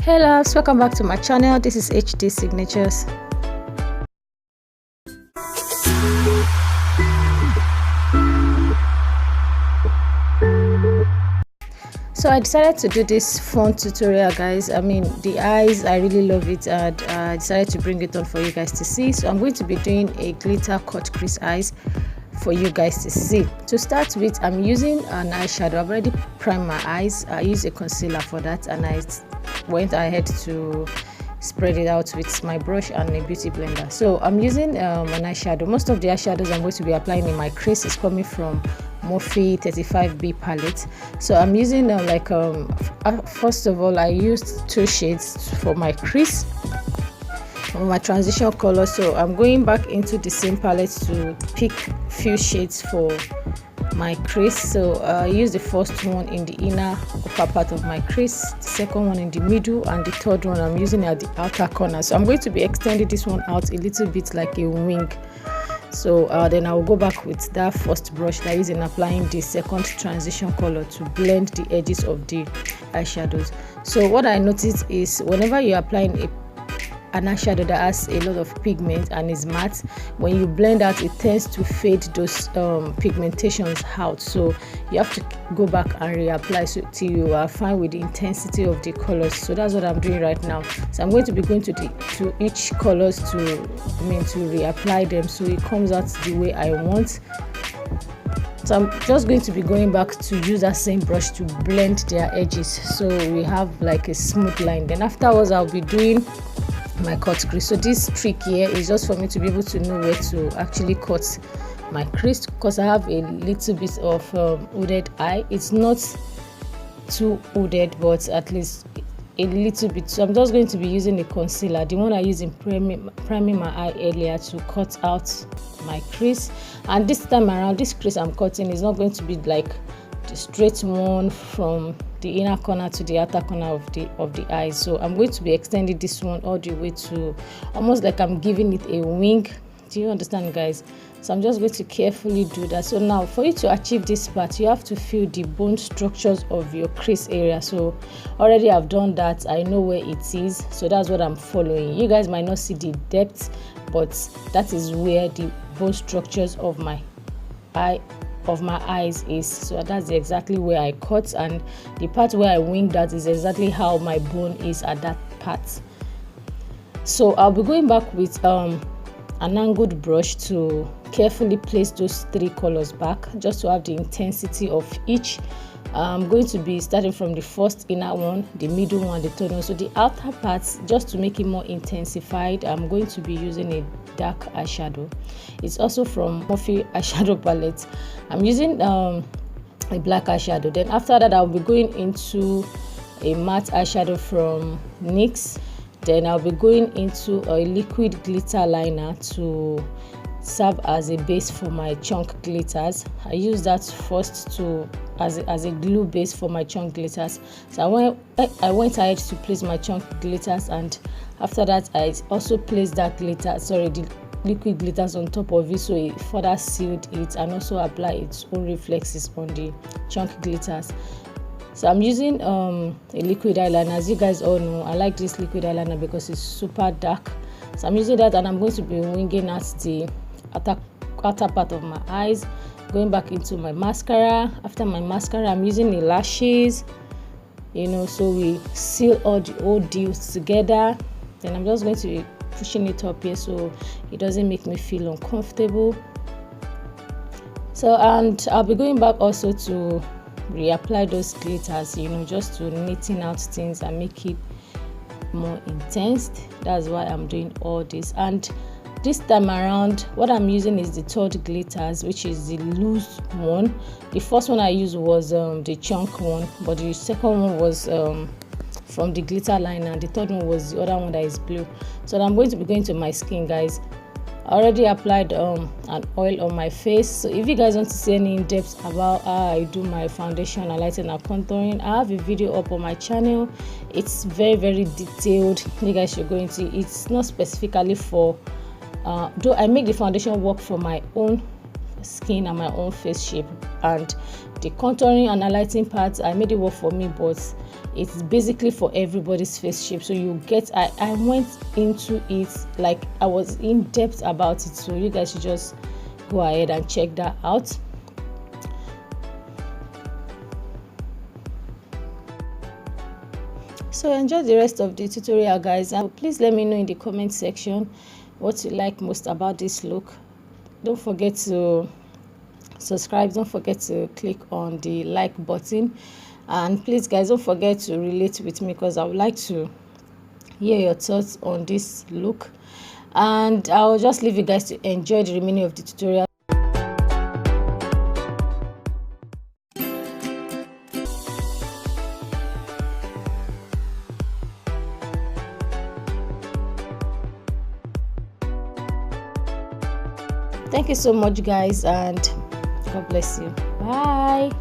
Hey loves, welcome back to my channel. This is HD Signatures. So I decided to do this fun tutorial, guys. I mean, the eyes, I really love it, and I decided to bring it on for you guys to see. So I'm going to be doing a glitter cut crease eyes for you guys to see. To start with, I'm using an eyeshadow. I've already primed my eyes. I use a concealer for that, and I went ahead to spread it out with my brush and a beauty blender. So I'm using an eyeshadow. Most of the eyeshadows I'm going to be applying in my crease is coming from Morphe 35B palette. So I'm using first of all, I used 2 shades for my crease, for my transition color. So I'm going back into the same palette to pick few shades for my crease. So I use the first one in the inner upper part of my crease, the second one in the middle, and the third one I'm using at the outer corner. So I'm going to be extending this one out a little bit like a wing. So then I'll go back with that first brush that is in applying the second transition color to blend the edges of the eyeshadows. So what I noticed is whenever you're applying an eyeshadow that has a lot of pigment and is matte, when you blend out, it tends to fade those pigmentations out. So you have to go back and reapply so till you are fine with the intensity of the colors. So that's what I'm doing right now. So I'm going to be going to each colors to reapply them so it comes out the way I want. So I'm just going to be going back to use that same brush to blend their edges so we have like a smooth line. Then afterwards I'll be doing my cut crease. So this trick here is just for me to be able to know where to actually cut my crease, because I have a little bit of hooded eye. It's not too hooded, but at least a little bit. So I'm just going to be using a concealer, the one I used in priming my eye earlier, to cut out my crease. And this time around, this crease I'm cutting is not going to be like the straight one from the inner corner to the outer corner of the eyes. So I'm going to be extending this one all the way to almost like I'm giving it a wing. Do you understand, guys? So I'm just going to carefully do that. So now for you to achieve this part, you have to feel the bone structures of your crease area. So already I've done that. I know where it is, so that's what I'm following. You guys might not see the depth, but that is where the bone structures of my eyes is. So that's exactly where I cut, and the part where I winged that is exactly how my bone is at that part. So I'll be going back with an angled brush to carefully place those 3 colors back, just to have the intensity of each. I'm going to be starting from the first inner one, the middle one, the third one. So the outer parts, just to make it more intensified, I'm going to be using a dark eyeshadow. It's also from Morphe eyeshadow palette. I'm using a black eyeshadow. Then after that, I'll be going into a matte eyeshadow from NYX. Then I'll be going into a liquid glitter liner to serve as a base for my chunk glitters. I use that first as a glue base for my chunk glitters. So I went ahead to place my chunk glitters, and after that I also placed that the liquid glitters on top of it, so it further sealed it and also apply its own reflexes on the chunk glitters. So I'm using a liquid eyeliner. As you guys all know, I like this liquid eyeliner because it's super dark. So I'm using that, and I'm going to be winging at the outer part of my eyes, going back into my mascara. After my mascara, I'm using the lashes, so we seal all the old deals together. Then I'm just going to be pushing it up here so it doesn't make me feel uncomfortable. So, and I'll be going back also to reapply those glitters, just to neaten out things and make it more intense. That's why I'm doing all this. And this time around, what I'm using is the third glitters, which is the loose one. The first one I used was the chunk one, but the second one was from the glitter liner. The third one was the other one that is blue. So I'm going to be going to my skin, guys. I already applied an oil on my face. So if you guys want to see any in-depth about how I do my foundation, highlighting, and contouring, I have a video up on my channel. It's very, very detailed. You guys should go into it. It's not specifically for though I make the foundation work for my own skin and my own face shape, and the contouring and highlighting part, I made it work for me, but It's basically for everybody's face shape, so you get, I went into it like I was in depth about it, so you guys should just go ahead and check that out. So enjoy the rest of the tutorial, guys, and please let me know in the comment section what you like most about this look. Don't forget to subscribe, don't forget to click on the like button, and please guys, don't forget to relate with me, because I would like to hear your thoughts on this look. And I'll just leave you guys to enjoy the remaining of the tutorial. Thank you so much, guys, and God bless you. Bye.